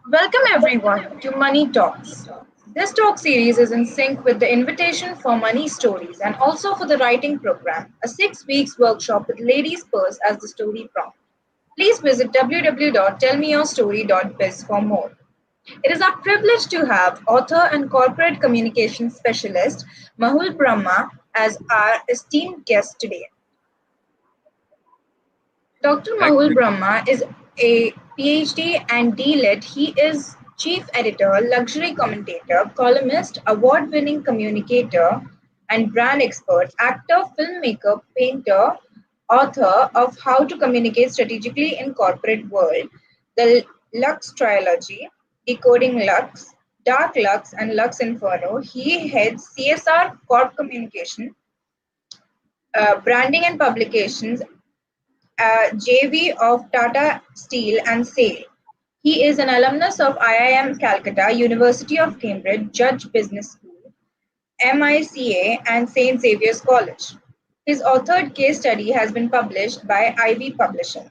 Welcome everyone to Money Talks. This talk series is in sync with the invitation for money stories and also for the writing program, a 6 weeks workshop with Ladies Purse as the story prompt. Please visit www.tellmeyourstory.biz for more. It is our privilege to have author and corporate communication specialist Mahul Brahma as our esteemed guest today. Dr. Thank Mahul you. Brahma is a PhD and D.Litt. He is chief editor, luxury commentator, columnist, award-winning communicator, and brand expert, actor, filmmaker, painter, author of How to Communicate Strategically in Corporate World, the Luxe Trilogy, Decoding Luxe, Dark Luxe, and Luxe Inferno. He heads CSR Corp Communication, branding and publications Xavier of Tata Steel and Sale. He is an alumnus of IIM Calcutta, University of Cambridge, Judge Business School, MICA, and St. Xavier's College. His authored case study has been published by Ivey Publishing.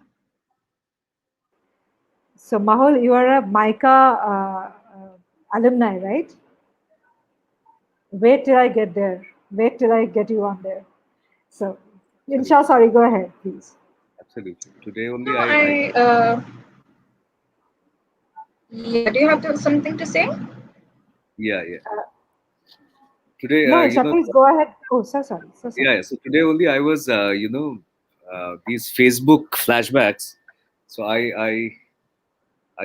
So, Mahul, you are a MICA alumni, right? Wait till I get there. Wait till I get you on there. So, Insha, sorry, go ahead, please. Absolutely. Today only No, I yeah, do you have something to say? yeah. Today, No, Insha, please go ahead. Oh, so sorry. So sorry. yeah. So today only I was, these Facebook flashbacks. So I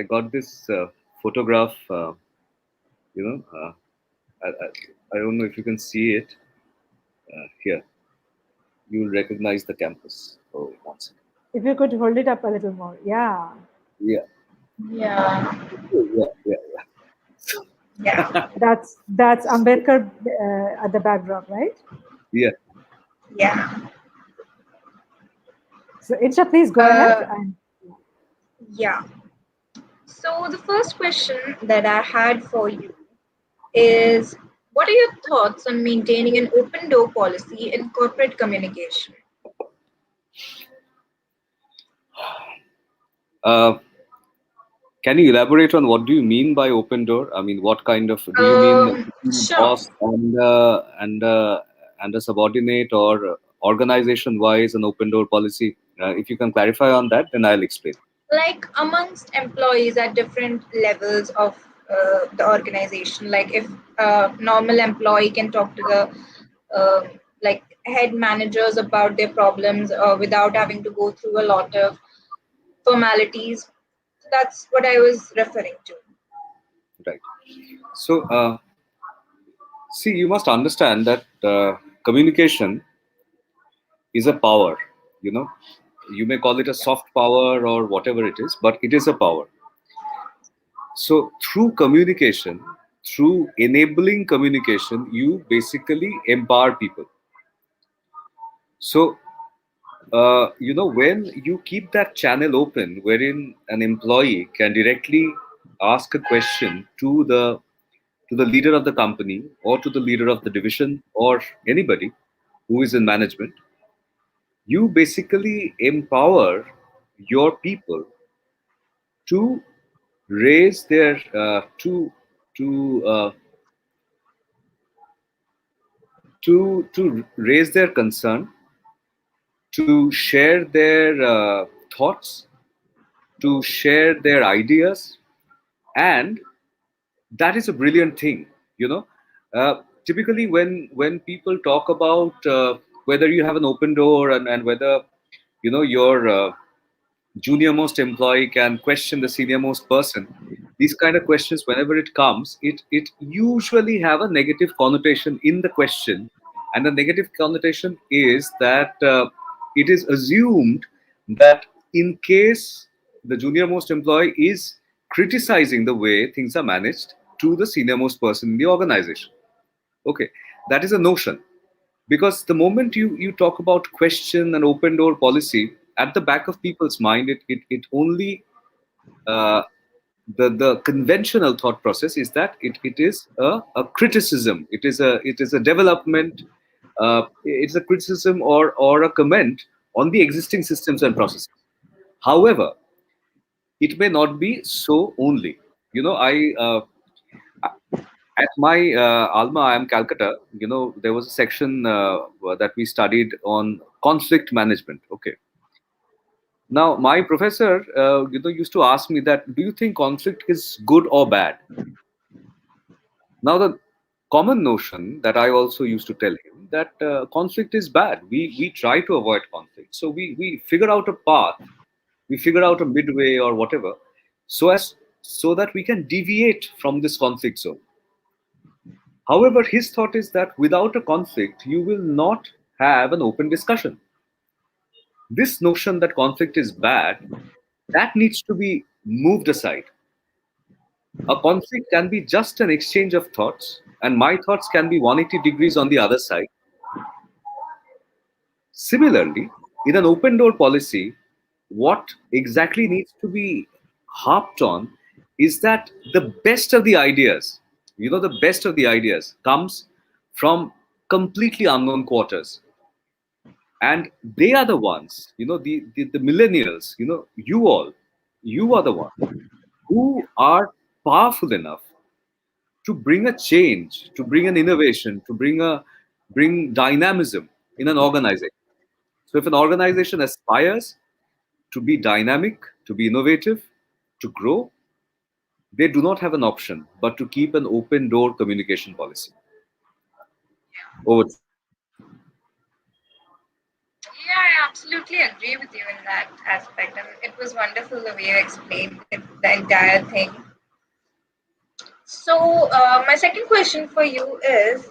got this photograph. You know, I don't know if you can see it here. You'll recognize the campus. Oh, one second. If you could hold it up a little more. Yeah. Yeah. Yeah, Yeah. yeah, That's Ambedkar at the background, right? Yeah. yeah. So, Insha, please go ahead. And Yeah. So the first question that I had for you is what are your thoughts on maintaining an open door policy in corporate communication? Uh, Can you elaborate on what do you mean by open door? I mean, what kind of do you mean between Sure. boss and a subordinate or organization wise an open door policy? If you can clarify on that, then I'll explain. Like amongst employees at different levels of the organization, like if a normal employee can talk to the uh, like head managers about their problems without having to go through a lot of formalities. So that's what I was referring to. Right. So, see, you must understand that communication is a power. You know, you may call it a soft power or whatever it is, but it is a power. So, through communication, through enabling communication, you basically empower people. So, when you keep that channel open, wherein an employee can directly ask a question to the leader of the company or to the leader of the division or anybody who is in management, you basically empower your people to raise their to to raise their concern, to share their thoughts, to share their ideas, and that is a brilliant thing. Typically when people talk about whether you have an open door and whether your junior most employee can question the senior most person, these kind of questions, whenever it comes, it usually have a negative connotation in the question. And the negative connotation is that it is assumed that in case the junior most employee is criticizing the way things are managed to the senior most person in the organization. Okay, that is a notion. Because the moment you talk about question and open door policy, at the back of people's mind, it only uh, the conventional thought process is that it is a criticism, it is a development, it's a criticism or a comment on the existing systems and processes. However, it may not be so only. I at my alma, I am Calcutta. There was a section that we studied on conflict management. Okay. Now, my professor, used to ask me that, do you think conflict is good or bad? Now, the common notion that I also used to tell him that conflict is bad. We try to avoid conflict. So we figure out a path, we figure out a midway or whatever, so that we can deviate from this conflict zone. However, his thought is that without a conflict, you will not have an open discussion. This notion that conflict is bad, that needs to be moved aside. A conflict can be just an exchange of thoughts, and my thoughts can be 180 degrees on the other side. Similarly, in an open door policy, what exactly needs to be harped on is that the best of the ideas, the best of the ideas comes from completely unknown quarters. And they are the ones, the millennials, you are the ones who are powerful enough to bring a change, to bring an innovation, to bring dynamism in an organization. So if an organization aspires to be dynamic, to be innovative, to grow, they do not have an option but to keep an open door communication policy. Over. Yeah, I absolutely agree with you in that aspect. And it was wonderful the way you explained the entire thing. So, my second question for you is,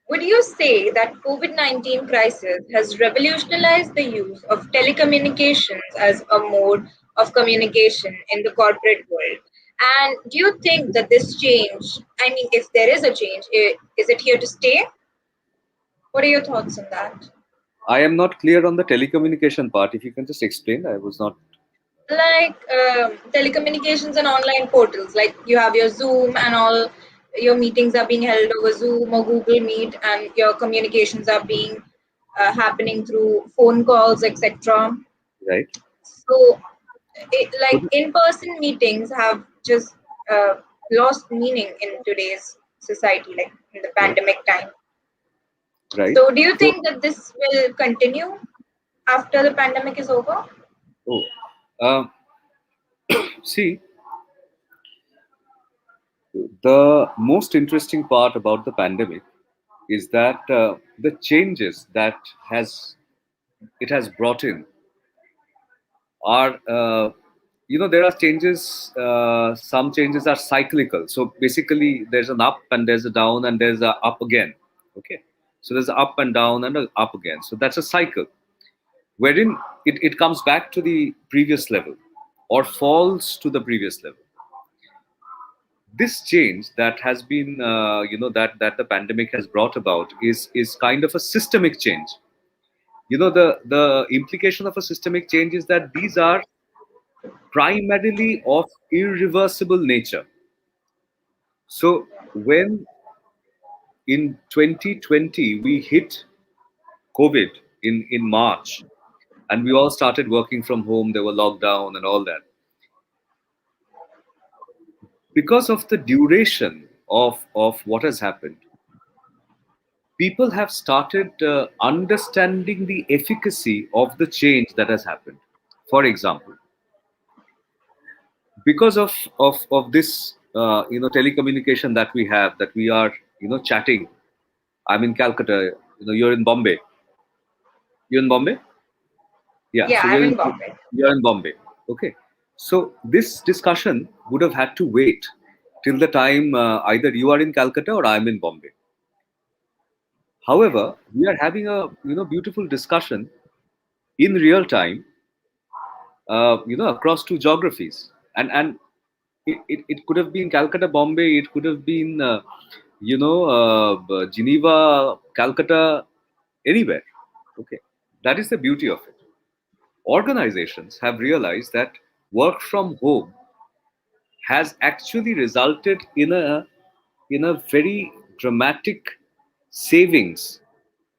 would you say that COVID-19 crisis has revolutionized the use of telecommunications as a mode of communication in the corporate world? And do you think that this change, I mean, if there is a change, is it here to stay? What are your thoughts on that? I am not clear on the telecommunication part. If you can just explain, I was not. Like telecommunications and online portals, like you have your Zoom and all your meetings are being held over Zoom or Google Meet, and your communications are being happening through phone calls, etc. Right. So like in-person meetings have just lost meaning in today's society, like in the Right. pandemic time. Right. So do you So, think that this will continue after the pandemic is over? oh, um, see, the most interesting part about the pandemic is that the changes that has it has brought in are there are changes. Some changes are cyclical. So basically, there's an up and there's a down and there's a up again. Okay, so there's a up and down and a up again. So that's a cycle wherein it comes back to the previous level or falls to the previous level. This change that has been that the pandemic has brought about is kind of a systemic change. The implication of a systemic change is that these are primarily of irreversible nature. So when in 2020 we hit COVID in March, and we all started working from home, there were lockdown and all that, because of the duration of what has happened, people have started understanding the efficacy of the change that has happened. For example, because of this telecommunication that we have, that we are chatting. I'm in Calcutta. You're in Bombay. You're in Bombay. Yeah. Yeah, So I'm in Bombay. you're in Bombay. Okay. So this discussion would have had to wait till the time either you are in Calcutta or I'm in Bombay. However, we are having a beautiful discussion in real time, across two geographies, and it could have been Calcutta, Bombay. It could have been Geneva, Calcutta, anywhere. Okay, that is the beauty of it. Organizations have realized that work from home has actually resulted in a very dramatic savings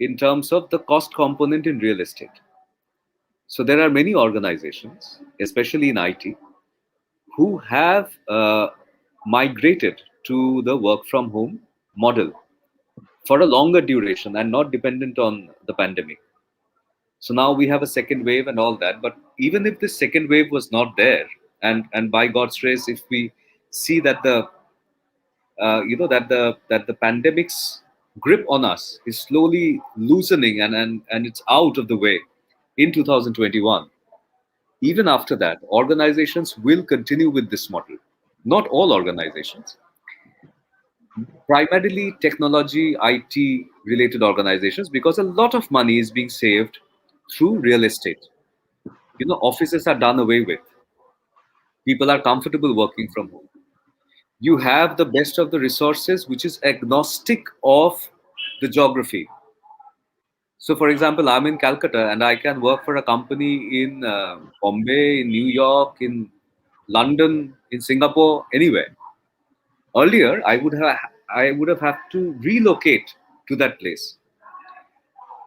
in terms of the cost component in real estate. So there are many organizations, especially in IT, who have migrated to the work from home model for a longer duration and not dependent on the pandemic. So now we have a second wave and all that. But even if the second wave was not there, and by God's grace, if we see that the that the pandemic's grip on us is slowly loosening and it's out of the way in 2021. Even after that, organizations will continue with this model. Not all organizations, primarily technology, IT related organizations, because a lot of money is being saved through real estate. Offices are done away with. People are comfortable working from home. You have the best of the resources, which is agnostic of the geography. So, for example, I'm in Calcutta and I can work for a company in Bombay, in New York, in London, in Singapore, anywhere. Earlier, I would have had to relocate to that place.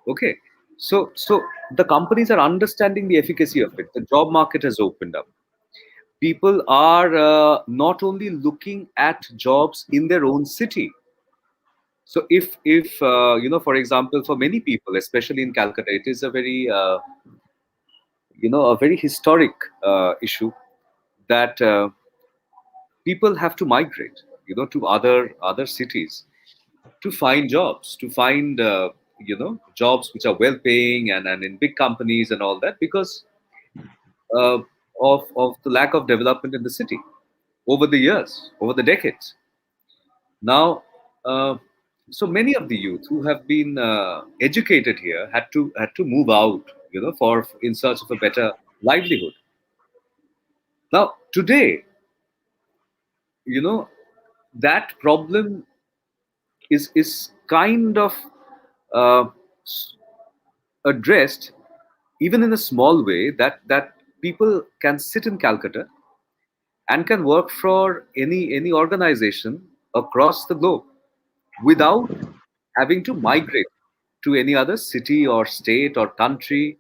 Okay, so the companies are understanding the efficacy of it. The job market has opened up. People are not only looking at jobs in their own city. So if for example, for many people, especially in Calcutta, it is a very a very historic issue that people have to migrate, to other cities to find jobs, to find jobs which are well paying and in big companies and all that, because uh, of the lack of development in the city over the years, over the decades. Now, so many of the youth who have been educated here had to move out, for in search of a better livelihood. Now, today, you know, that problem is kind of uh, s- addressed, even in a small way, that people can sit in Calcutta and can work for any organization across the globe without having to migrate to any other city or state or country.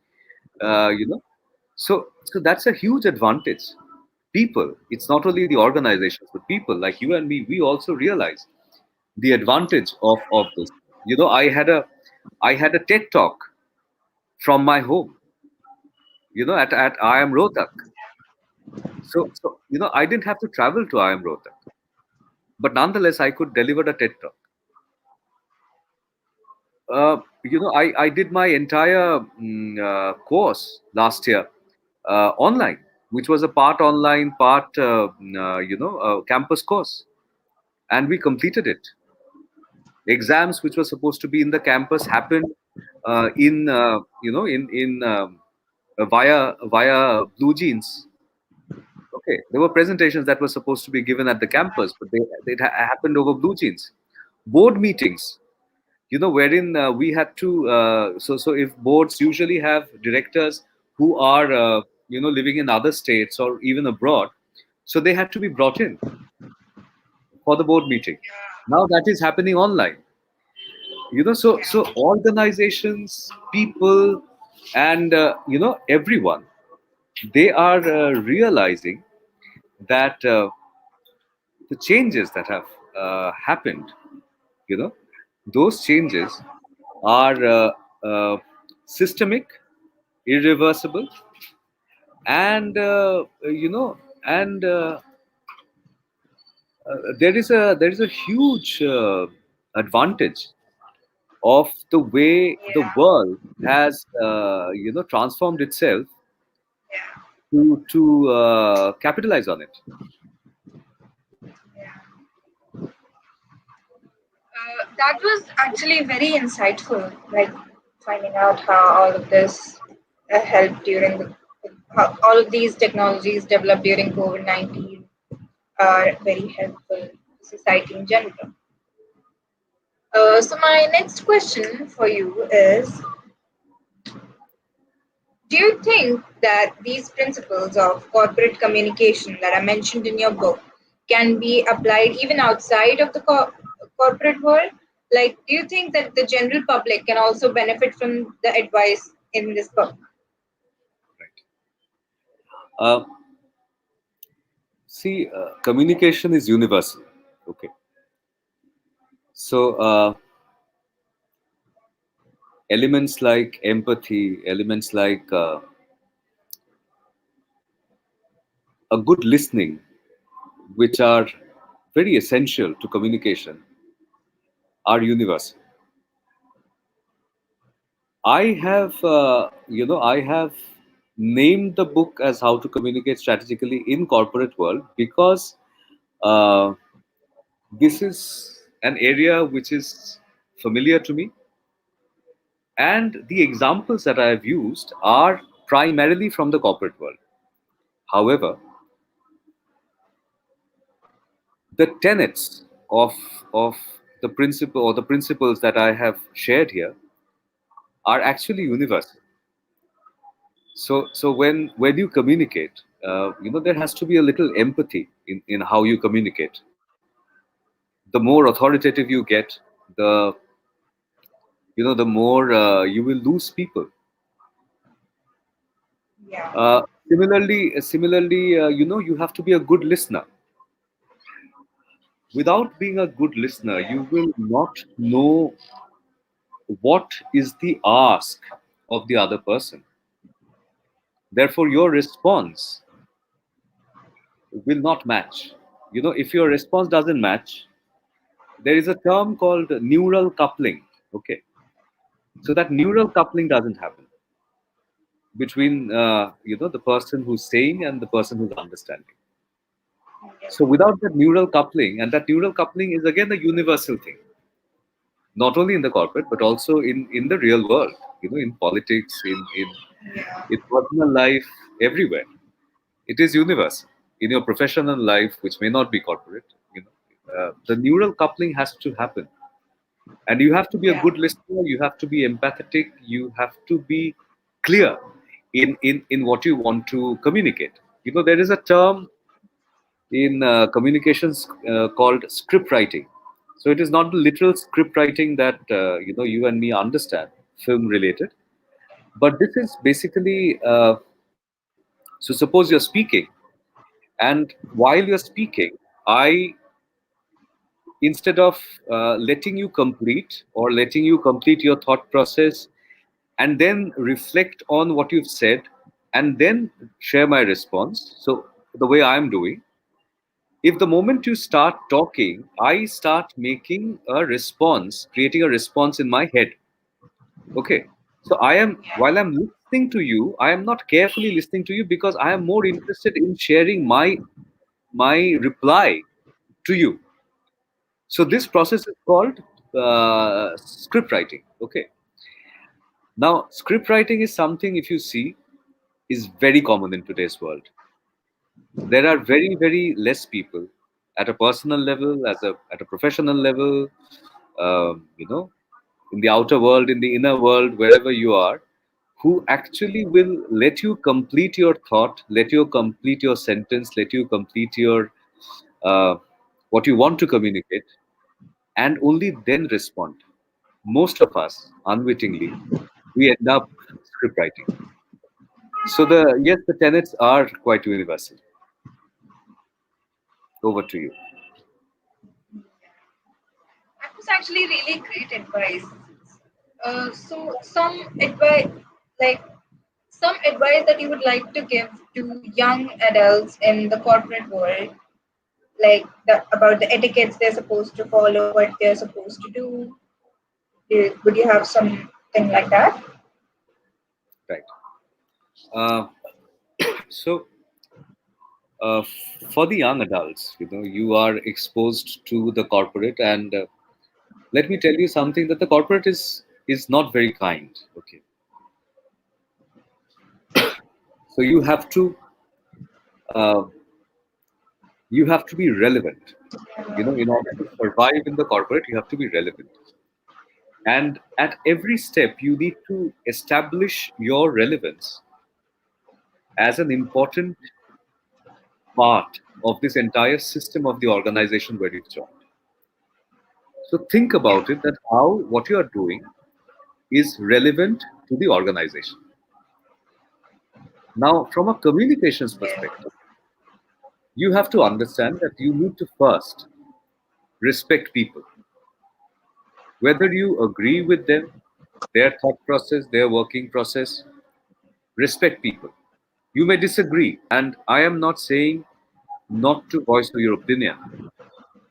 So that's a huge advantage. People, it's not only the organizations, but people like you and me, we also realize the advantage of this. I had a TED talk from my home, at IIM Rohtak. So I didn't have to travel to IIM Rohtak, but nonetheless I could deliver a TED talk. I did my entire course last year online, which was a part online, part campus course, and we completed it. Exams, which were supposed to be in the campus, happened in in via Blue Jeans. Okay, there were presentations that were supposed to be given at the campus, but happened over Blue Jeans. Board meetings, wherein we had to so if boards usually have directors who are living in other states or even abroad, so they had to be brought in for the board meeting. Now that is happening online. So organizations, people, and everyone, they are realizing that the changes that have happened, you know those changes are systemic, irreversible, and and there is a huge advantage of the way the Yeah, world has transformed itself yeah, to capitalize on it. yeah. That was actually very insightful, like finding out how all of this helped during how all of these technologies developed during COVID-19 are very helpful to society in general. So my next question for you is, do you think that these principles of corporate communication that are mentioned in your book can be applied even outside of the corporate world? Like, do you think that the general public can also benefit from the advice in this book? Right. Uh, See, communication is universal. Okay. So, elements like empathy, elements like a good listening, which are very essential to communication, are universal. I have named the book as How to Communicate Strategically in Corporate World because uh, this is an area which is familiar to me, and the examples that I have used are primarily from the corporate world. However, the tenets of the principle or the principles that I have shared here are actually universal. So when you communicate, there has to be a little empathy in how you communicate. The more authoritative you get, the the more you will lose people. Yeah. Similarly, you have to be a good listener. Without being a good listener, Yeah. you will not know what is the ask of the other person. Therefore, your response will not match. If your response doesn't match, there is a term called neural coupling. Okay, so that neural coupling doesn't happen between the person who's saying and the person who's understanding. Yeah. So without that neural coupling, and that neural coupling is again a universal thing, not only in the corporate but also in the real world. In politics, Yeah. in personal life, everywhere. It is universal. In your professional life, which may not be corporate, the neural coupling has to happen. And you have to be a Yeah. good listener, you have to be empathetic, you have to be clear in what you want to communicate. There is a term in communications called script writing. So it is not the literal script writing that you and me understand, film related, but this is basically so suppose you're speaking, and while you're speaking, I, instead of letting you complete or letting you complete your thought process and then reflect on what you've said and then share my response, so the way I'm doing, if the moment you start talking, I start making a response, creating a response in my head. Okay. So while I'm listening to you, I am not carefully listening to you because I am more interested in sharing my reply to you. So this process is called script writing. Okay. Now, script writing is something, if you see, is very common in today's world. There are very, very less people at a personal level, at a professional level, you know, in the outer world, in the inner world, wherever you are, who actually will let you complete your thought, let you complete your sentence, let you complete your uh, what you want to communicate, and only then respond. Most of us, unwittingly, we end up script writing. So the tenets are quite universal. Over to you. That was actually really great advice. So like some advice that you would like to give to young adults in the corporate world, like about the etiquettes they're supposed to follow, what they're supposed to do. Would you have something like that? Right. Uh, so uh, for the young adults, you are exposed to the corporate, and let me tell you something, that the corporate is not very kind. Okay. So uh, you have to be relevant. In order to survive in the corporate, you have to be relevant. And at every step, you need to establish your relevance as an important part of this entire system of the organization where you've joined. So think Yeah. about it, that how what you are doing is relevant to the organization. Now, from a communications Yeah. perspective, you have to understand that you need to first respect people, whether you agree with them, their thought process, their working process. Respect people. You may disagree, and I am not saying not to voice your opinion,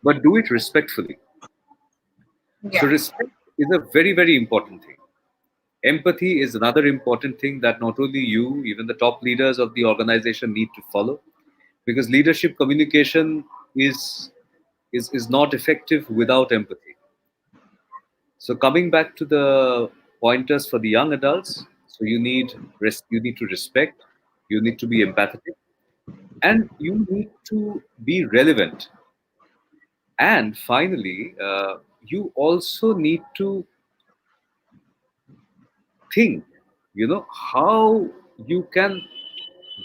but do it respectfully. So, Yeah. respect is a very, very important thing. Empathy is another important thing that not only you, even the top leaders of the organization need to follow, because leadership communication is not effective without empathy. So, coming back to the pointers for the young adults, so you need to respect, you need to be empathetic, and you need to be relevant. And finally, you also need to think, how you can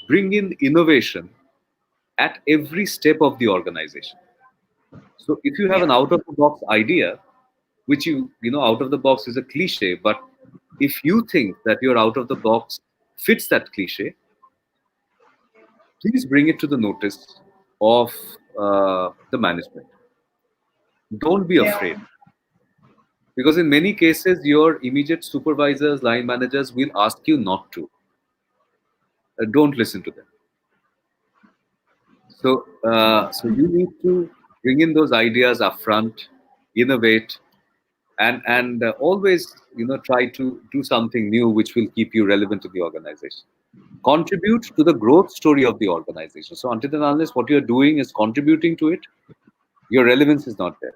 bring in innovation at every step of the organization. So if you have Yeah. an out of the box idea, which out of the box is a cliche, but if you think that your out of the box fits that cliche, please bring it to the notice of the management. Don't be Yeah. afraid. Because in many cases, your immediate supervisors, line managers will ask you not to. Don't listen to them. So you need to bring in those ideas upfront, innovate, and always try to do something new which will keep you relevant to the organization. Contribute to the growth story of the organization. So until and unless what you're doing is contributing to it, your relevance is not there.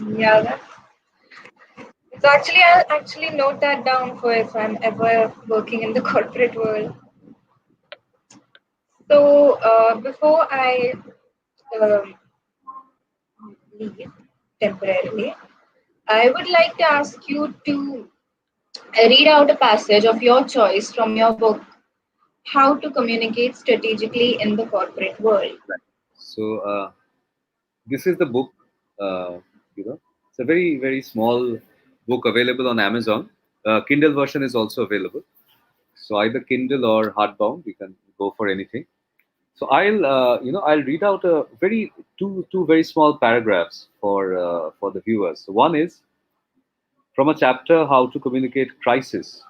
Yeah. So actually, I'll actually note that down for if I'm ever working in the corporate world. So before I um, leave temporarily, I would like to ask you to read out a passage of your choice from your book, How to Communicate Strategically in the Corporate World. So this is the book. Uh, it's a very very small book available on Amazon. Kindle version is also available. So either Kindle or hardbound, you can go for anything. So I'll read out a very two very small paragraphs for the viewers. So one is from a chapter how to communicate crisis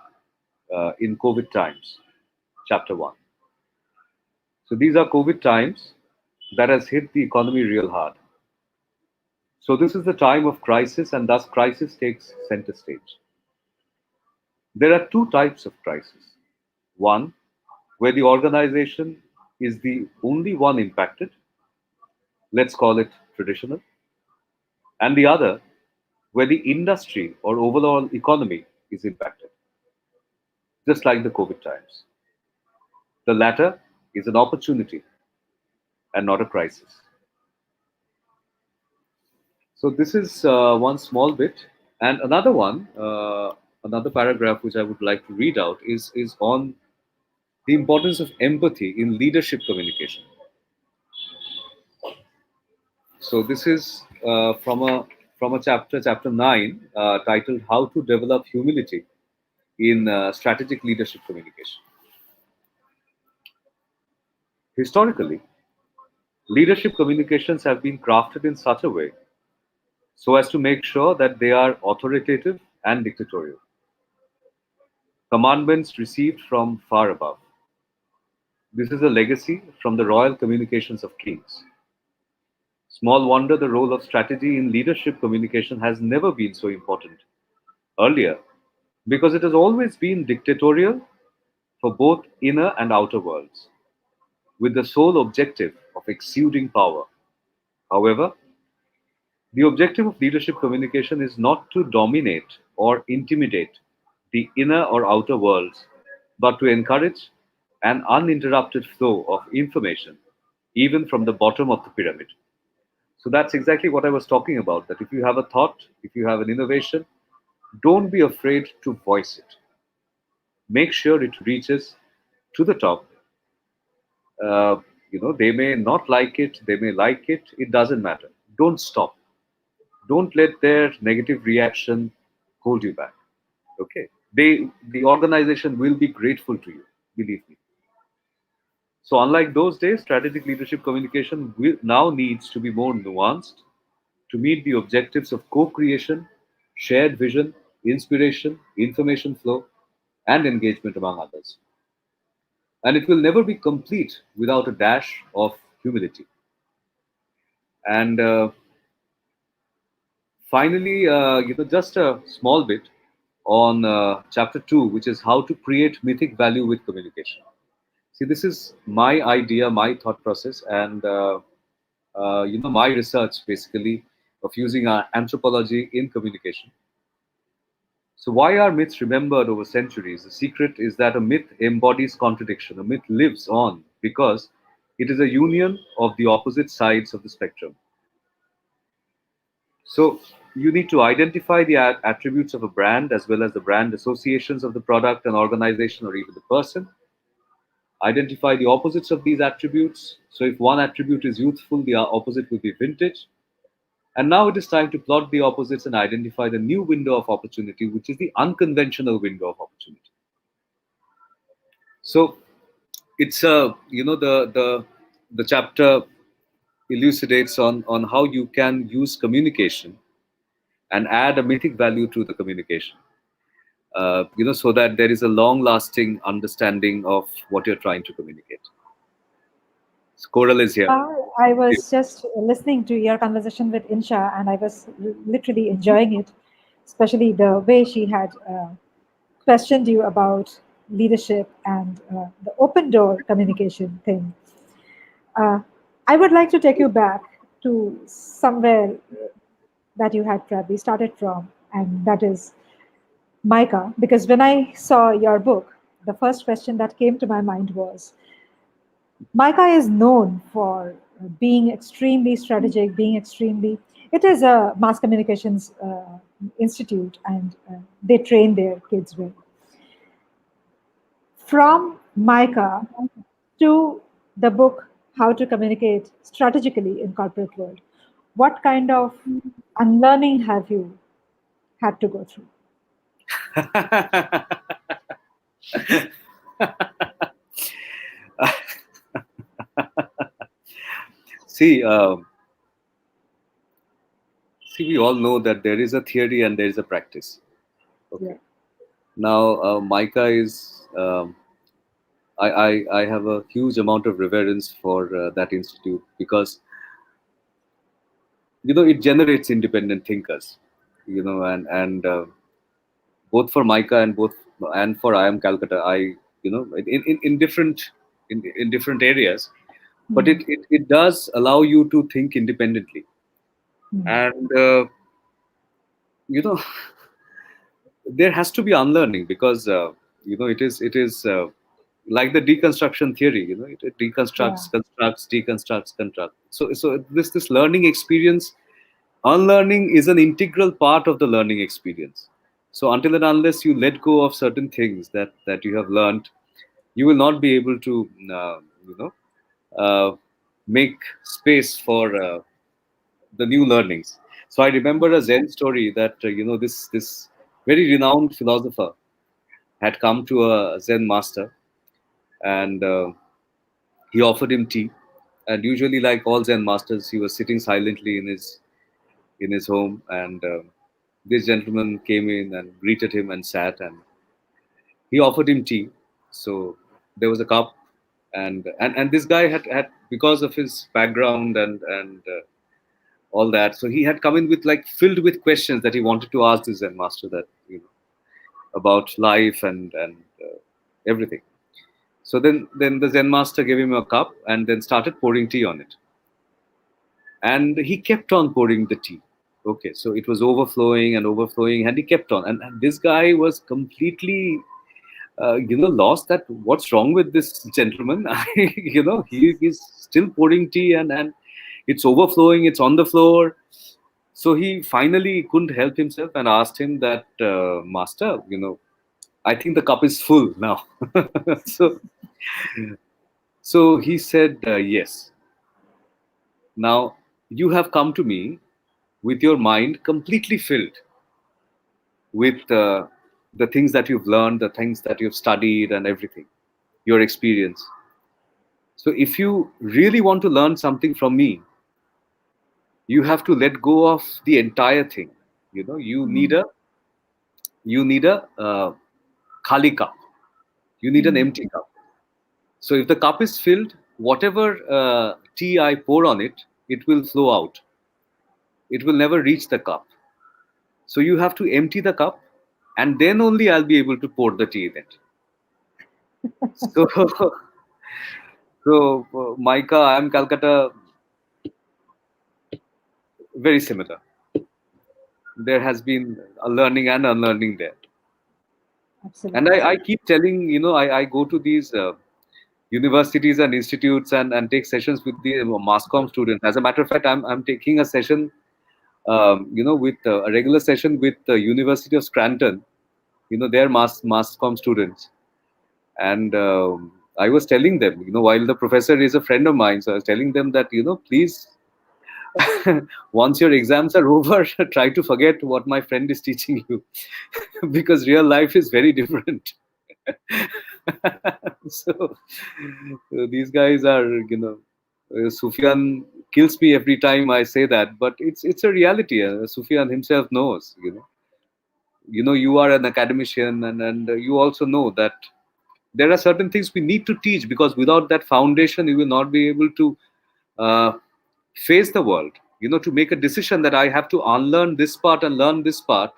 in COVID times, chapter one. So these are COVID times that has hit the economy real hard. So this is the time of crisis, and thus crisis takes center stage. There are two types of crisis. One, where the organization is the only one impacted, let's call it traditional, and the other, where the industry or overall economy is impacted, just like the COVID times. The latter is an opportunity and not a crisis. So this is one small bit, and another paragraph which I would like to read out is on the importance of empathy in leadership communication. So this is from a chapter 9, titled "How to Develop Humility in Strategic Leadership Communication." Historically, leadership communications have been crafted in such a way so as to make sure that they are authoritative and dictatorial. Commandments received from far above. This is a legacy from the royal communications of kings. Small wonder the role of strategy in leadership communication has never been so important earlier, because it has always been dictatorial for both inner and outer worlds, with the sole objective of exuding power. However, the objective of leadership communication is not to dominate or intimidate the inner or outer worlds, but to encourage an uninterrupted flow of information, even from the bottom of the pyramid. So that's exactly what I was talking about. That if you have a thought, if you have an innovation, don't be afraid to voice it. Make sure it reaches to the top. They may not like it, they may like it, it doesn't matter. Don't stop. Don't let their negative reaction hold you back. Okay, the organization will be grateful to you, believe me. So unlike those days, strategic leadership communication now needs to be more nuanced to meet the objectives of co-creation, shared vision, inspiration, information flow, and engagement among others. And it will never be complete without a dash of humility. And finally, just a small bit on chapter 2, which is how to create mythic value with communication. See, this is my idea, my thought process, and my research basically of using anthropology in communication. So, why are myths remembered over centuries? The secret is that a myth embodies contradiction. A myth lives on because it is a union of the opposite sides of the spectrum. So, you need to identify the attributes of a brand as well as the brand associations of the product and organization or even the person. Identify the opposites of these attributes. So, if one attribute is youthful, the opposite will be vintage. And now it is time to plot the opposites and identify the new window of opportunity, which is the unconventional window of opportunity. So it's the chapter elucidates on how you can use communication and add a mythic value to the communication. So that there is a long-lasting understanding of what you're trying to communicate. So Coral is here. I was just listening to your conversation with Insha, and I was literally enjoying it, especially the way she had questioned you about leadership and the open door communication thing. Uh, I would like to take you back to somewhere that you had probably started from, and that is MICA. Because when I saw your book, the first question that came to my mind was MICA is known for being extremely strategic, being extremely. It is a mass communications institute, and they train their kids well. From MICA to the book How to Communicate Strategically in Corporate World, what kind of unlearning have you had to go through? See, we all know that there is a theory and there is a practice. Okay. Yeah. Now, MICA is. I have a huge amount of reverence for that institute because it generates independent thinkers. And both for MICA and for I am Calcutta, in different in different areas, but Hmm. it does allow you to think independently. Hmm. And you know there has to be unlearning because it is like the deconstruction theory. It Yeah. deconstructs, constructs, deconstructs, constructs. So this learning experience, unlearning is an integral part of the learning experience. So until and unless you let go of certain things that you have learned, you will not be able to uh, make space for the new learnings. So I remember a Zen story that this very renowned philosopher had come to a Zen master, and he offered him tea. And usually, like all Zen masters, he was sitting silently in his home, and this gentleman came in and greeted him and sat, and he offered him tea. So there was a cup, and this guy had because of his background and all that. So he had come in with like filled with questions that he wanted to ask this Zen master, that about life and everything. So then the Zen master gave him a cup and then started pouring tea on it, and he kept on pouring the tea. Okay, so it was overflowing and overflowing, and he kept on, and this guy was completely lost, that what's wrong with this gentleman. He's still pouring tea, and it's overflowing, it's on the floor. So he finally couldn't help himself and asked him that, master, I think the cup is full now. so so he said, yes, now you have come to me with your mind completely filled with the things that you've learned, the things that you've studied, and everything, your experience. So if you really want to learn something from me, you have to let go of the entire thing. You need Mm. a khali cup. You need an Mm. empty cup. So if the cup is filled, whatever tea I pour on it, it will flow out. It will never reach the cup. So you have to empty the cup, and then only I'll be able to pour the tea in it. So, MICA, I'm Calcutta, very similar. There has been a learning and unlearning there. And Absolutely. I keep telling, I go to these universities and institutes and take sessions with the mass comm students. As a matter of fact, I'm taking a session, with a regular session with the University of Scranton, their mass comm students. And I was telling them, while the professor is a friend of mine, so I was telling them that, please, once your exams are over, try to forget what my friend is teaching you, because real life is very different. So these guys are, Sufyan kills me every time I say that, but it's a reality. Sufyan himself knows, you are an academician, and you also know that there are certain things we need to teach, because without that foundation you will not be able to uh, face the world, to make a decision that I have to unlearn this part and learn this part.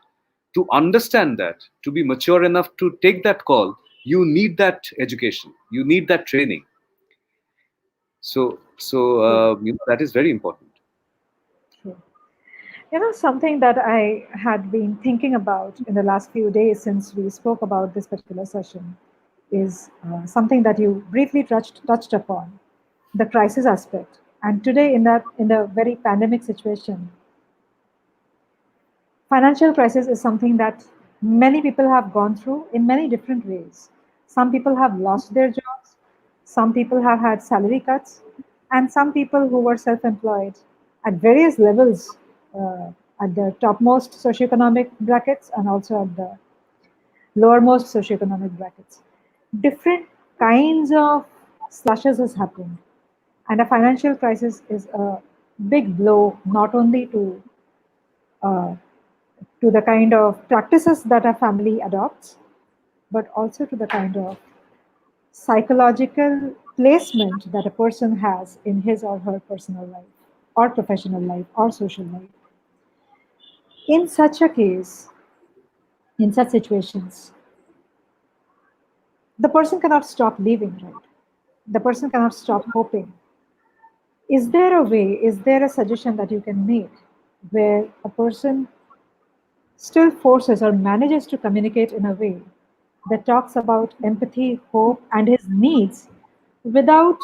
To understand that, to be mature enough to take that call, you need that education, you need that training. True. That is very important. True. Something that I had been thinking about in the last few days since we spoke about this particular session is something that you briefly touched upon, the crisis aspect. And today, in the very pandemic situation, financial crisis is something that many people have gone through in many different ways. Some people have lost their jobs, some people have had salary cuts, and some people who were self employed at various levels, at the topmost socioeconomic brackets and also at the lowermost socioeconomic brackets. Different kinds of slashes has happened. And a financial crisis is a big blow not only uh, to the kind of practices that a family adopts, but also to the kind of psychological placement that a person has in his or her personal life, or professional life, or social life. In such a case, in such situations, the person cannot stop living, right? The person cannot stop hoping. Is there a way, is there a suggestion that you can make where a person still forces or manages to communicate in a way that talks about empathy, hope, and his needs without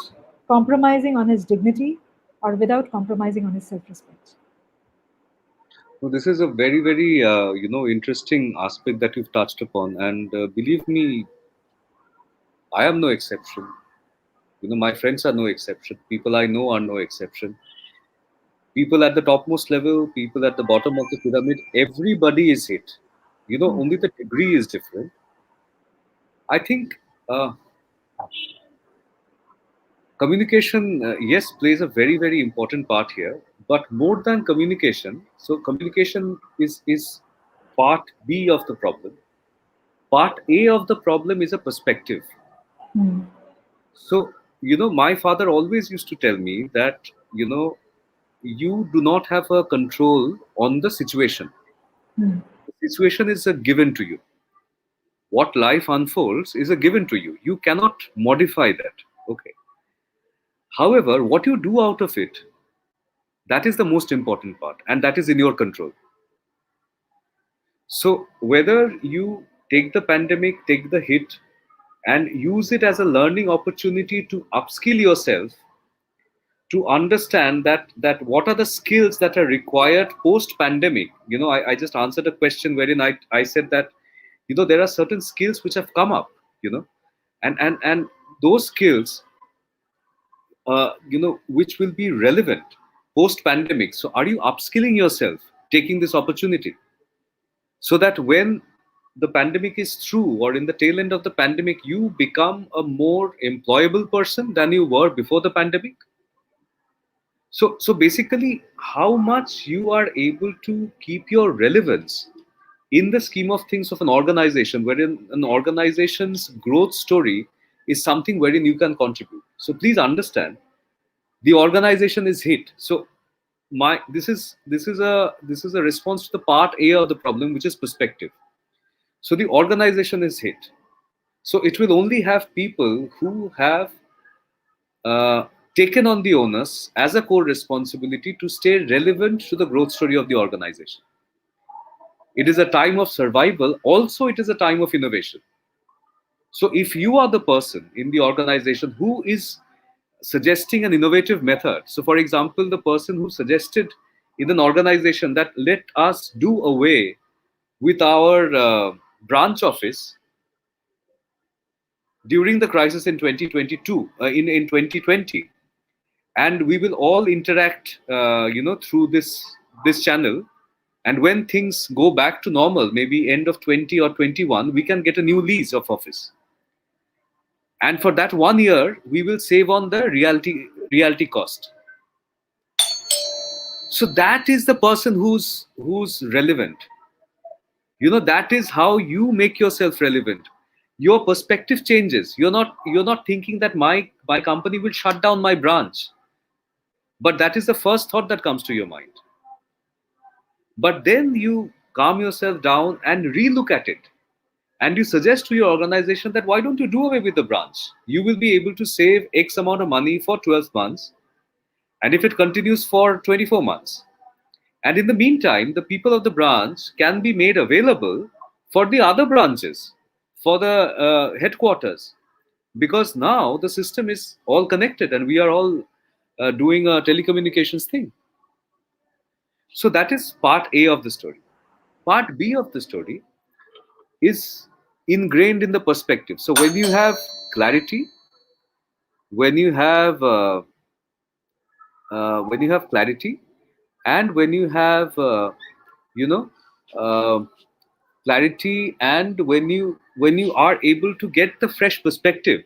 compromising on his dignity or without compromising on his self respect? So this is a very, very interesting aspect that you've touched upon, and believe me, I am no exception. My friends are no exception. People I know are no exception. People at the topmost level, people at the bottom of the pyramid, everybody is hit. Only the degree is different. I think uh, communication, yes, plays a very, very important part here. But more than communication, so communication is part B of the problem. Part A of the problem is a perspective. Hmm. So, my father always used to tell me that, you do not have a control on the situation. Hmm. The situation is a given to you. What life unfolds is a given to you. You cannot modify that. Okay. However, what you do out of it, that is the most important part, and that is in your control. So, whether you take the pandemic, take the hit, and use it as a learning opportunity to upskill yourself, to understand that what are the skills that are required post pandemic. I just answered a question wherein I said that there are certain skills which have come up, and those skills which will be relevant post pandemic. So are you upskilling yourself, taking this opportunity, so that when the pandemic is through, or in the tail end of the pandemic, you become a more employable person than you were before the pandemic. So basically, how much you are able to keep your relevance in the scheme of things of an organization, wherein an organization's growth story is something wherein you can contribute. So please understand, the organization is hit. So my this is a response to the part A of the problem, which is perspective. So the organization is hit. So it will only have people who have uh, taken on the onus as a core responsibility to stay relevant to the growth story of the organization. It is a time of survival. Also, it is a time of innovation. So if you are the person in the organization who is suggesting an innovative method, so for example, the person who suggested in an organization that let us do away with our branch office during the crisis in 2022, in 2020, and we will all interact, through this channel. And when things go back to normal, maybe end of 20 or 21, we can get a new lease of office. And for that 1 year, we will save on the reality cost. So that is the person who's relevant. That is how you make yourself relevant. Your perspective changes. You're not thinking that my company will shut down my branch, but that is the first thought that comes to your mind. But then you calm yourself down and relook at it, and you suggest to your organization that why don't you do away with the branch? You will be able to save X amount of money for 12 months, and if it continues for 24 months. And in the meantime, the people of the branch can be made available for the other branches, for the headquarters, because now the system is all connected and we are all doing a telecommunications thing. So that is part A of the story. Part B of the story is ingrained in the perspective. So when you have clarity, when you have clarity, and when you have you know uh, clarity, and when you are able to get the fresh perspective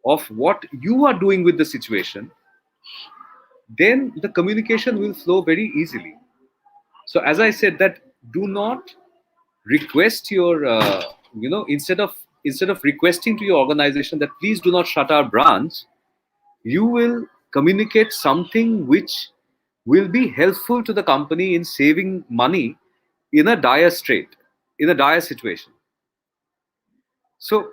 of what you are doing with the situation, then the communication will flow very easily. So as I said, that do not request your instead of requesting to your organization that please do not shut our branch, you will communicate something which will be helpful to the company in saving money in a dire strait, in a dire situation. So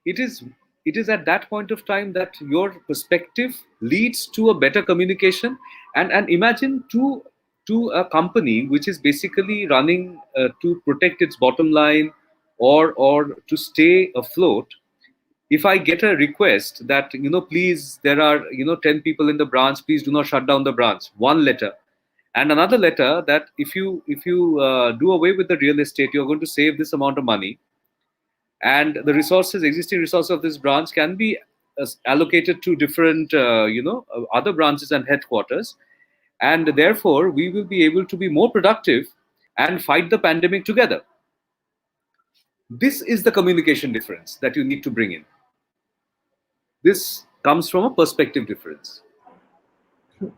it is it is at that point of time that your perspective leads to a better communication. And imagine to a company which is basically running to protect its bottom line, or to stay afloat. If I get a request that please, there are 10 people in the branch, please do not shut down the branch, one letter, and another letter that if you do away with the real estate, you're going to save this amount of money, and the existing resources of this branch can be allocated to different other branches and headquarters, and therefore we will be able to be more productive and fight the pandemic together. This is the communication difference that you need to bring in. This comes from a perspective difference.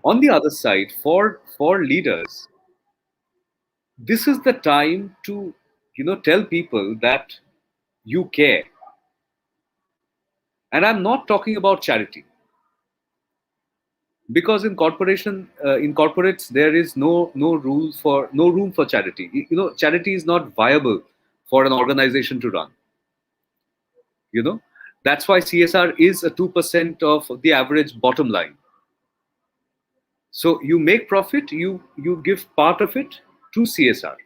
On the other side, for leaders, this is the time to tell people that you care. And I'm not talking about charity, because in corporates there is no room for charity. Charity is not viable for an organization to run. That's why CSR is a 2% of the average bottom line. So you make profit, you give part of it to CSR.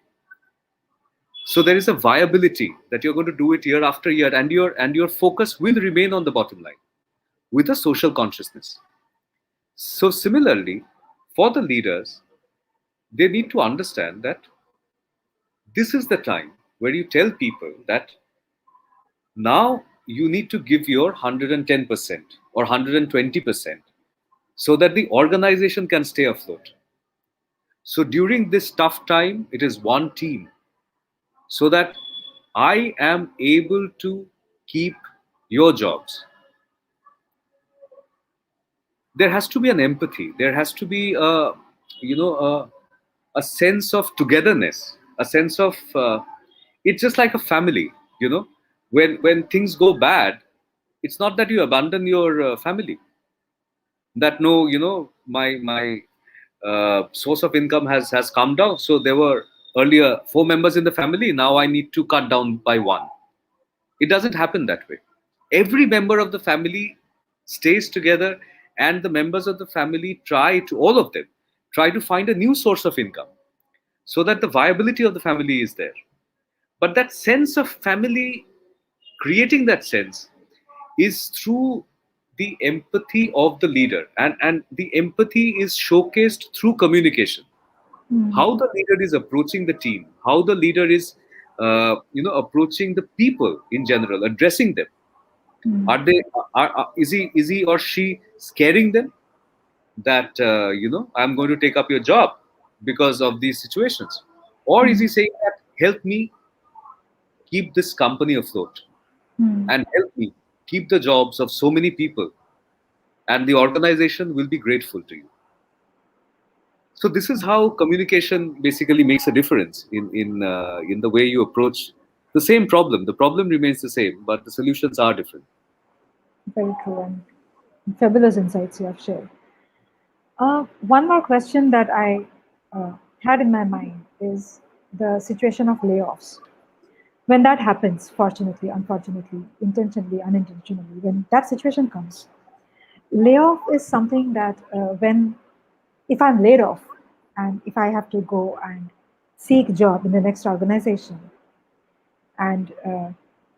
So there is a viability that you're going to do it year after year, and your focus will remain on the bottom line with a social consciousness. So similarly, for the leaders, they need to understand that this is the time where you tell people that now you need to give your 110% or 120%, so that the organization can stay afloat. So during this tough time, it is one team, so that I am able to keep your jobs. There has to be an empathy. There has to be a, you know, a sense of togetherness, a sense of it's just like a family. You know, when things go bad, it's not that you abandon your family. That no, my source of income has come down. So there were earlier four members in the family. Now I need to cut down by one. It doesn't happen that way. Every member of the family stays together, and the members of the family all of them try to find a new source of income so that the viability of the family is there. But that sense of family, creating that sense, is through the empathy of the leader, and the empathy is showcased through communication. Mm. How the leader is approaching the team, how the leader is approaching the people in general, addressing them. Mm. Are they is he or she scaring them that I'm going to take up your job because of these situations, or is Mm. he saying that help me keep this company afloat Mm. and help me keep the jobs of so many people, and the organization will be grateful to you. So this is how communication basically makes a difference in the way you approach the same problem. The problem remains the same, but the solutions are different. Very true and fabulous insights you have shared. One more question that I had in my mind is the situation of layoffs. When that happens, fortunately, unfortunately, intentionally, unintentionally, when that situation comes, layoff is something that when if I'm laid off and if I have to go and seek job in the next organization, and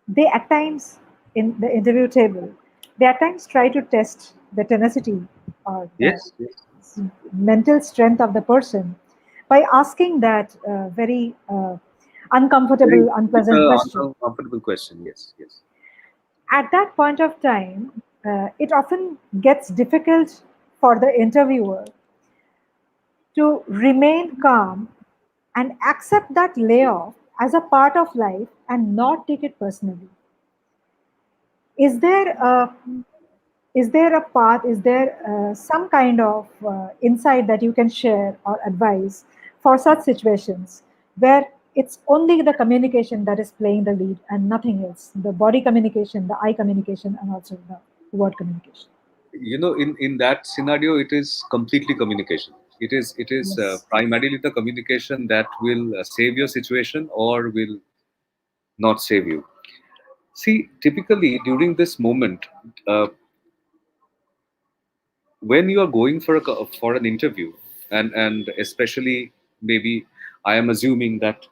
they at times in the interview table, they at times try to test the tenacity or the Yes, yes. mental strength of the person by asking that very Very, uncomfortable, it's unpleasant a question. uncomfortable question. Yes, yes. At that point of time, it often gets difficult for the interviewer to remain calm and accept that layoff as a part of life and not take it personally. Is there a is there a path? Is there some kind of insight that you can share or advise for such situations where it's only the communication that is playing the lead and nothing else? The body communication, the eye communication, and also the word communication. In that scenario, it is completely communication. It is Yes. primarily the communication that will save your situation or will not save you. See, typically during this moment, uh, when you are going for an interview, and especially, maybe I am assuming that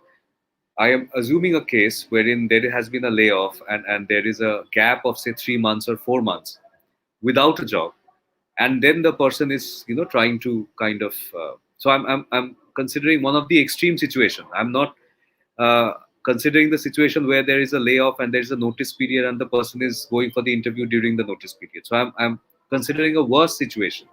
I am assuming a case wherein there has been a layoff, and there is a gap of say 3 months or 4 months without a job, and then the person is trying to kind of so I'm considering one of the extreme situation. I'm not uh, considering the situation where there is a layoff and there is a notice period and the person is going for the interview during the notice period. So I'm considering a worse situation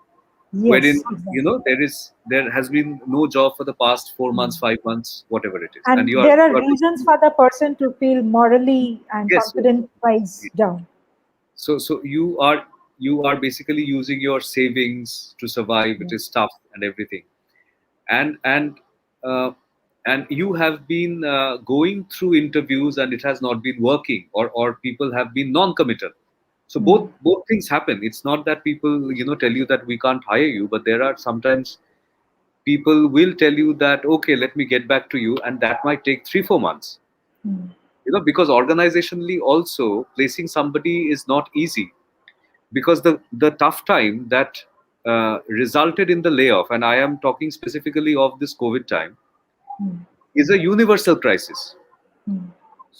wherein Yes, exactly. there has been no job for the past 4 months, 5 months, whatever it is, and And there are you are reasons for the person to feel morally and yes, yes. confidence wise down. So you are basically using your savings to survive. It is Yes. tough and everything, and uh, and you have been going through interviews and it has not been working, or people have been non-committal. So Mm. both things happen. It's not that people tell you that we can't hire you, but there are sometimes people will tell you that okay, let me get back to you, and that might take 3 4 months. Mm. Because organizationally also placing somebody is not easy, because the tough time that resulted in the layoff, and I am talking specifically of this COVID time, Mm. is a universal crisis. Mm.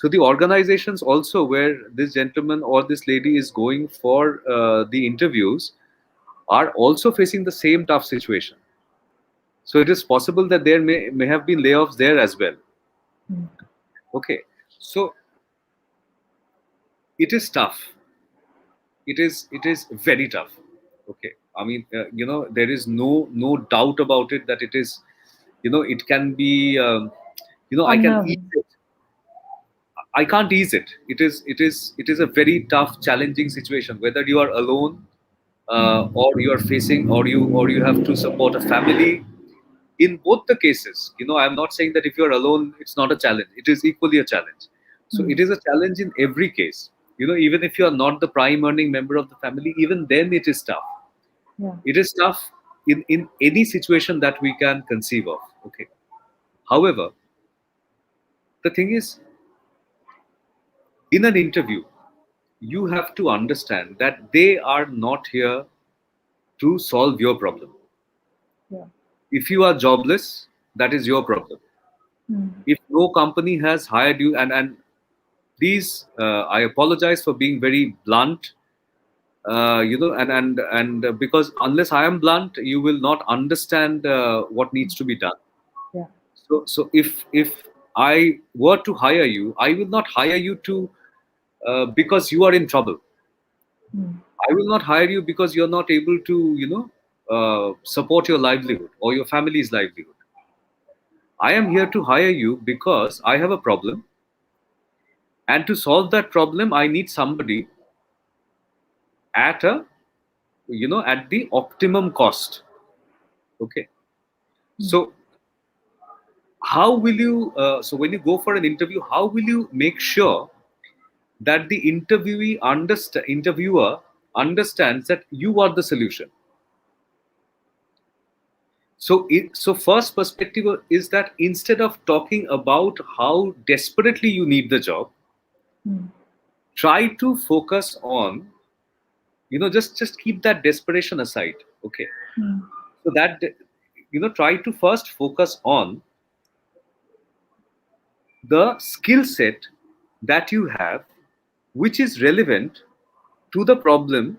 So the organizations also where this gentleman or this lady is going for the interviews are also facing the same tough situation. So it is possible that there may have been layoffs there as well. Mm. Okay, so it is tough. It is very tough. Okay, I mean, there is no doubt about it that it is, it can be, I can ease Unnerving. it. I can't ease it. It is a very tough, challenging situation. Whether you are alone, or you are facing, or you have to support a family. In both the cases, I'm not saying that if you're alone, it's not a challenge. It is equally a challenge. So it is a challenge in every case. Even if you are not the prime earning member of the family, even then it is tough. Yeah. It is tough in any situation that we can conceive of. Okay. However, the thing is, in an interview, you have to understand that they are not here to solve your problem. Yeah. If you are jobless, that is your problem. If no company has hired you, and these, I apologize for being very blunt, and because unless I am blunt, you will not understand what needs to be done. Yeah. So if I were to hire you, I will not hire you to because you are in trouble. I will not hire you because you're not able to, support your livelihood or your family's livelihood. I am here to hire you because I have a problem, and to solve that problem, I need somebody at a, at the optimum cost. Okay. So how will you? So when you go for an interview, how will you make sure that the interviewer understands that you are the solution? So first perspective is that instead of talking about how desperately you need the job, try to focus on, just keep that desperation aside. Okay. So that, try to first focus on the skill set that you have, which is relevant to the problem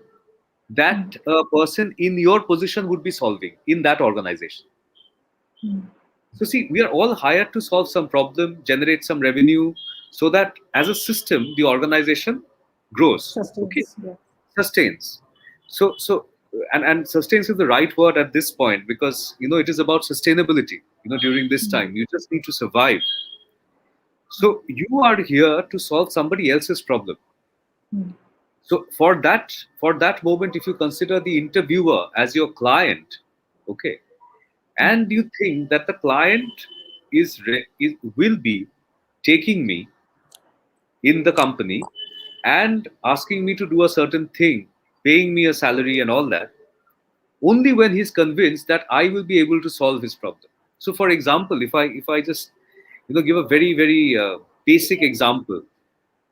that a person in your position would be solving in that organization. So see, we are all hired to solve some problem, generate some revenue, so that as a system, the organization grows. Okay, Sustains. Yeah. sustains. So and sustains is the right word at this point, because it is about sustainability. During this time, you just need to survive. So you are here to solve somebody else's problem. So for that moment, if you consider the interviewer as your client, okay, and you think that the client will be taking me in the company and asking me to do a certain thing, paying me a salary and all that, only when he's convinced that I will be able to solve his problem. So for example, if I just give a very very basic example.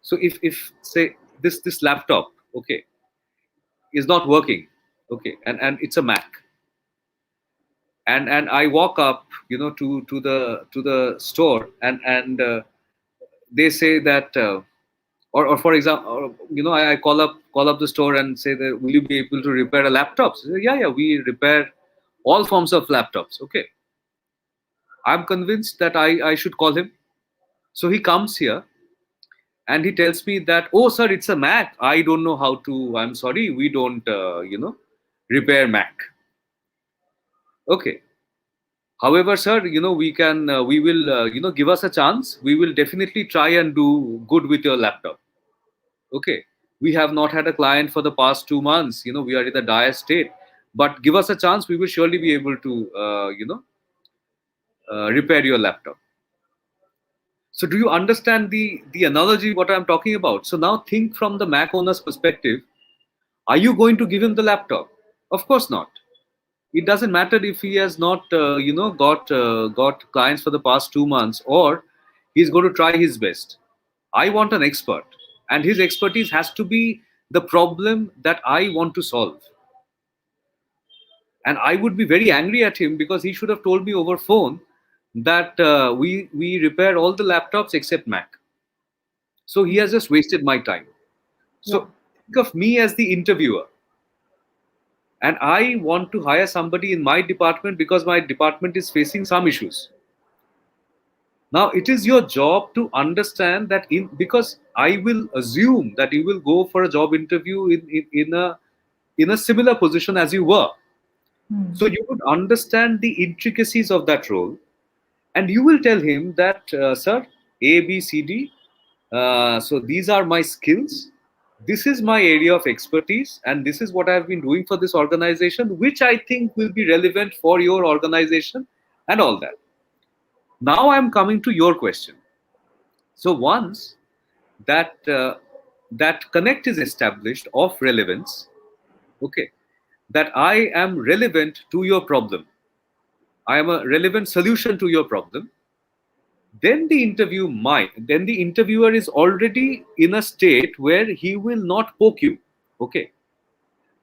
So if say this laptop, okay, is not working, okay, and it's a Mac, and I walk up, to the store, and they say that, or for example, I call up the store and say that, will you be able to repair a laptop? So, yeah, we repair all forms of laptops. Okay, I'm convinced that I should call him. So he comes here and he tells me that, oh sir, it's a Mac, I don't know how to, I'm sorry, we don't repair Mac. Okay. However, sir, we will, give us a chance. We will definitely try and do good with your laptop. Okay. We have not had a client for the past 2 months. We are in a dire state. But give us a chance. We will surely be able to, repair your laptop. So, do you understand the analogy what I'm talking about? So now think from the Mac owner's perspective. Are you going to give him the laptop? Of course not. It doesn't matter if he has not got clients for the past 2 months, or he's going to try his best. I want an expert, and his expertise has to be the problem that I want to solve. And I would be very angry at him because he should have told me over phone that we repair all the laptops except Mac. So he has just wasted my time. So think of me as the interviewer, and I want to hire somebody in my department because my department is facing some issues. Now it is your job to understand that, because I will assume that you will go for a job interview in a similar position as you were. So you would understand the intricacies of that role, and you will tell him that, sir, A, B, C, D, So these are my skills. This is my area of expertise, and this is what I've been doing for this organization, which I think will be relevant for your organization and all that. Now I'm coming to your question. So once that connect is established of relevance, okay, that I am relevant to your problem, I am a relevant solution to your problem, then the interviewer is already in a state where he will not poke you. Okay.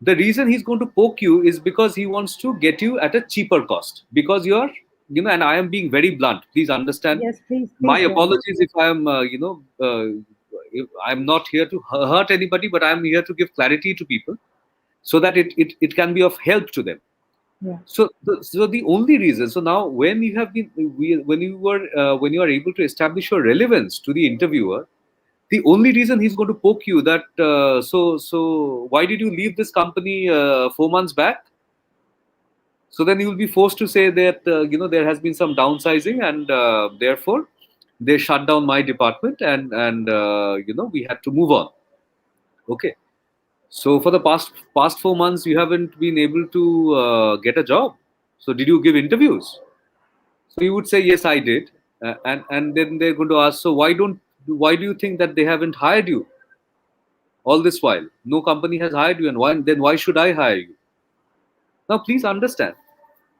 The reason he's going to poke you is because he wants to get you at a cheaper cost, because you're, and I am being very blunt, please understand. Yes, please, My please go ahead. apologies if I am if I'm not here to hurt anybody, but I'm here to give clarity to people so that it can be of help to them. Yeah. So the only reason, so now when you have been when you are able to establish your relevance to the interviewer, the only reason he's going to poke you that so why did you leave this company 4 months back? So then you will be forced to say that there has been some downsizing, and therefore they shut down my department, and we had to move on. Okay. So for the past 4 months, you haven't been able to get a job. So did you give interviews? So you would say yes, I did, and then they're going to ask, so why do you think that they haven't hired you all this while? No company has hired you, and why should I hire you? Now please understand,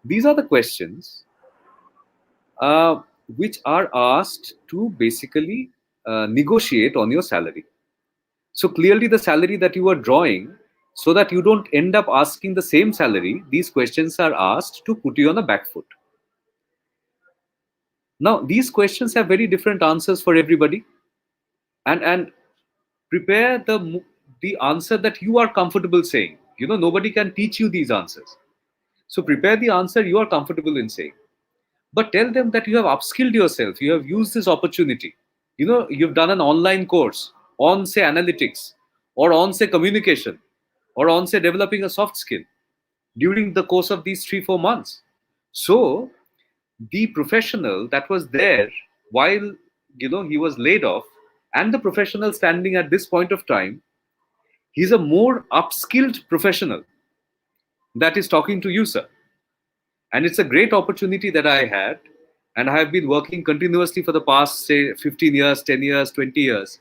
these are the questions which are asked to basically negotiate on your salary. So clearly the salary that you are drawing, so that you don't end up asking the same salary, these questions are asked to put you on a back foot. Now, these questions have very different answers for everybody, and prepare the answer that you are comfortable saying. Nobody can teach you these answers. So prepare the answer you are comfortable in saying. But tell them that you have upskilled yourself, you have used this opportunity. You've done an online course on, say, analytics, or on, say, communication, or on, say, developing a soft skill during the course of these 3-4 months. So the professional that was there while he was laid off, and the professional standing at this point of time, he's a more upskilled professional that is talking to you, sir. And it's a great opportunity that I had, and I have been working continuously for the past, say, 15 years, 10 years, 20 years,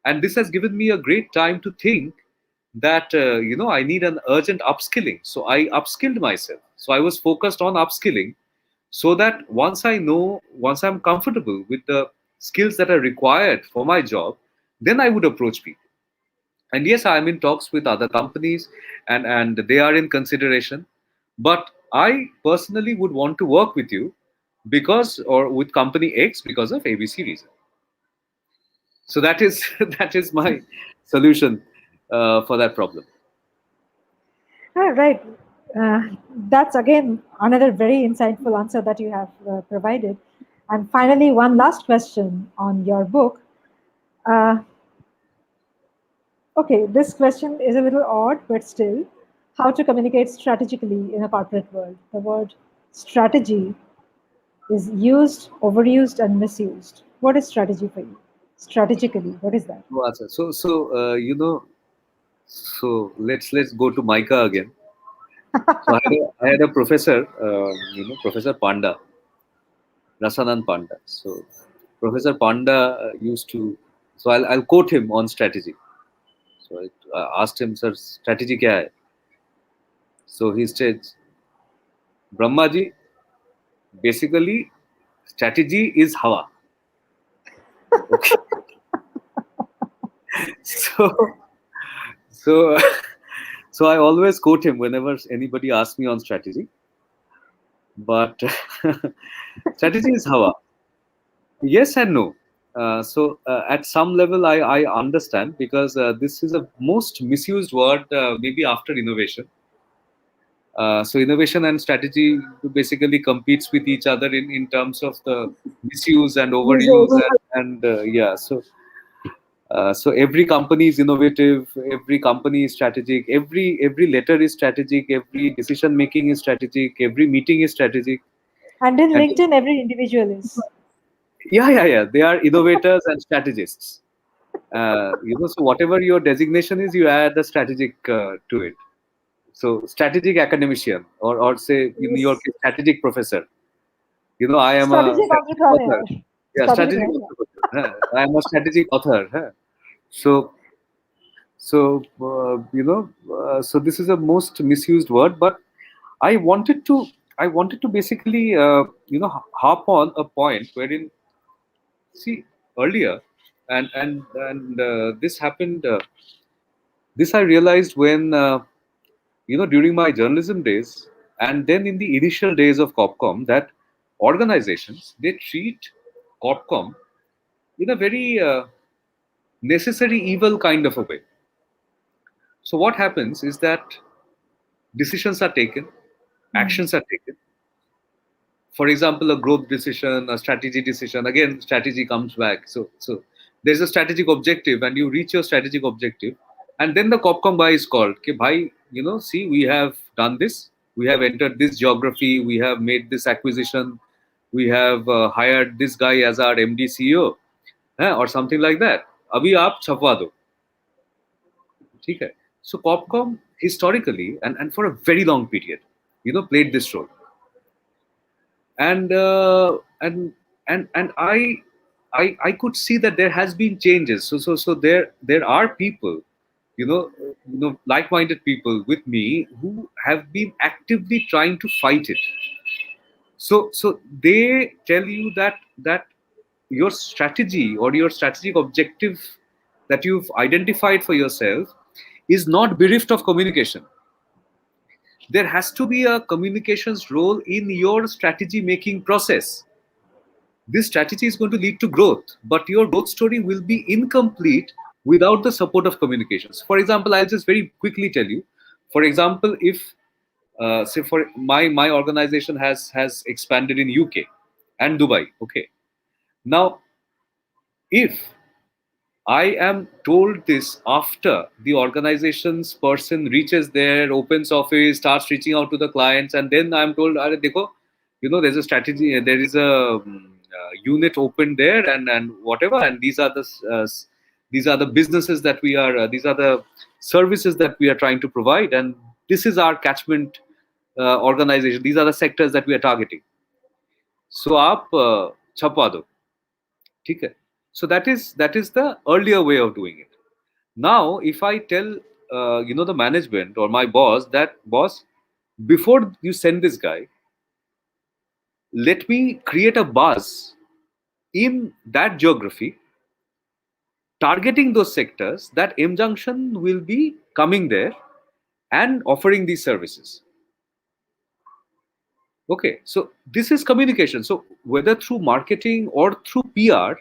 and this has given me a great time to think that I need an urgent upskilling. So I upskilled myself. So I was focused on upskilling, so that once I'm comfortable with the skills that are required for my job, then I would approach people. And yes, I'm in talks with other companies, and they are in consideration, but I personally would want to work with you or with company X, because of ABC reason. So that is that is my solution for that problem. Right. That's again another very insightful answer that you have provided. And finally, one last question on your book. Okay, this question is a little odd, but still, how to communicate strategically in a corporate world? The word strategy is used, overused, and misused. What is strategy for you? Strategically, what is that? So let's go to MICA again. So I had a professor, Professor Panda, Rasanan Panda. So Professor Panda used to. So I'll quote him on strategy. So I asked him, sir, strategy kya hai? So he said, Brahma ji, basically strategy is hawa. Okay. so so I always quote him whenever anybody asks me on strategy. But strategy is hawa. Yes and no. At some level, I understand, because this is a most misused word, maybe after innovation. So innovation and strategy basically competes with each other in terms of the misuse and overuse, and yeah. So every company is innovative, every company is strategic, every letter is strategic, every decision making is strategic, every meeting is strategic. And in And LinkedIn, every individual is. yeah. They are innovators and strategists. So whatever your designation is, you add a strategic to it. So strategic academician, or say in your Yes. case, strategic professor. I am a Strategic strategic entrepreneur. author. Yeah, Strategic strategic entrepreneur. entrepreneur. I am a strategic author. So, so this is a most misused word, but I wanted to, I wanted to basically, harp on a point wherein, see, earlier, and this happened. This I realized when, during my journalism days, and then in the initial days of Corpcom, that organizations, they treat Corpcom in a very necessary evil kind of a way. So what happens is that decisions are taken, Mm. actions are taken. For example, a growth decision, a strategy decision. Again, strategy comes back. So there's a strategic objective, and you reach your strategic objective, and then the Corpcom buy is called. Okay, bhai, see, we have done this. We have entered this geography. We have made this acquisition. We have hired this guy as our MD CEO, or something like that. अभी आप छपवा दो. ठीक है? So Corpcom historically and for a very long period, played this role. And I could see that there has been changes. So there are people, like-minded people with me who have been actively trying to fight it. So they tell you that your strategy or your strategic objective that you've identified for yourself is not bereft of communication. There has to be a communications role in your strategy making process. This strategy is going to lead to growth, but your growth story will be incomplete without the support of communications. For example, I'll just very quickly tell you. For example, if say for my organization has expanded in UK and Dubai. Okay, now if I am told this after the organization's person reaches there, opens office, starts reaching out to the clients, and then I'm told, "Are dekho, there's a strategy, there is a unit opened there, and whatever, and these are the businesses that we are, these are the services that we are trying to provide, and this is our catchment organization. These are the sectors that we are targeting. So आप छपवा दो, ठीक है? So that is the earlier way of doing it. Now, if I tell the management or my boss that, boss, before you send this guy, let me create a buzz in that geography, targeting those sectors that mjunction will be coming there and offering these services. Okay, so this is communication. So whether through marketing or through PR,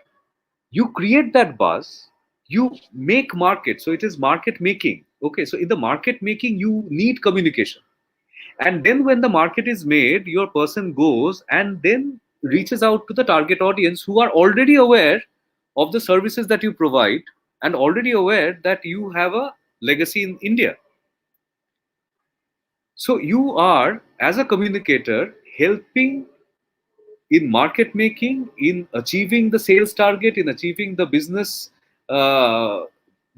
you create that buzz, you make market. So it is market making. Okay, so in the market making, you need communication. And then when the market is made, your person goes and then reaches out to the target audience who are already aware of the services that you provide and already aware that you have a legacy in India. So you are, as a communicator, helping in market making, in achieving the sales target, in achieving the uh,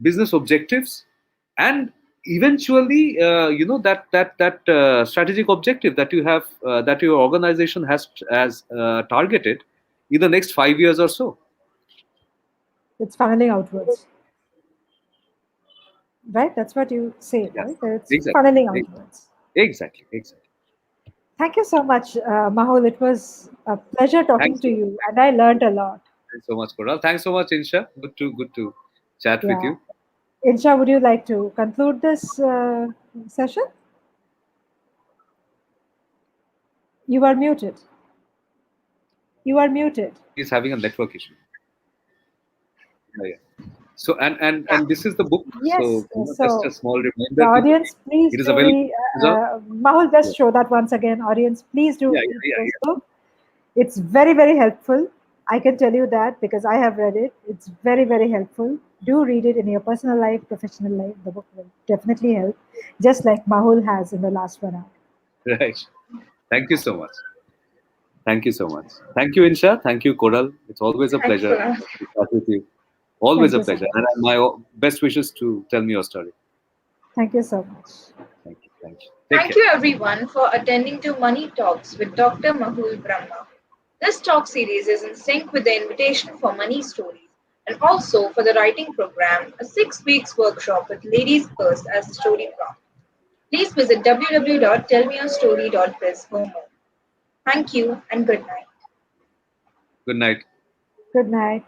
business objectives, and eventually, that strategic objective that you have, that your organization has targeted in the next 5 years or so. It's funneling outwards. Right? That's what you say, Yeah, right? It's exactly, funneling outwards. exactly. Thank you so much, Mahul. It was a pleasure talking Thanks to so, you, and I learned a lot. thanks so much, Koral. Thanks so much, Insha. Good to chat with Yeah. you. Insha, would you like to conclude this session? You are muted. You are muted. He's having a network issue. Yeah. So and this is the book. Yes. So just a So, small the reminder to the audience, please it is do available read. on Amazon. Mahul, Yeah, just show that once again. Audience, please do yeah, read yeah, this yeah, book. It's very, very helpful. I can tell you that because I have read it. It's very, very helpful. Do read it in your personal life, professional life. The book will definitely help, just like Mahul has in the last 1 hour. yeah. Right. Thank you so much. Thank you so much. Thank you, Insha. Thank you, Koral. It's always a Thanks, pleasure Kunal. to chat with you. Always Thank a you so pleasure. much. And my best wishes to tell me your story. Thank you so much. Thank you. Thank you. Take Thank care. you everyone for attending to Money Talks with Dr. Mahul Brahma. This talk series is in sync with the invitation for Money Stories and also for the writing program, a 6 weeks workshop with Ladies First as the story prompt. Please visit www.tellmeyourstory.biz for more. Thank you and good night. Good night. Good night.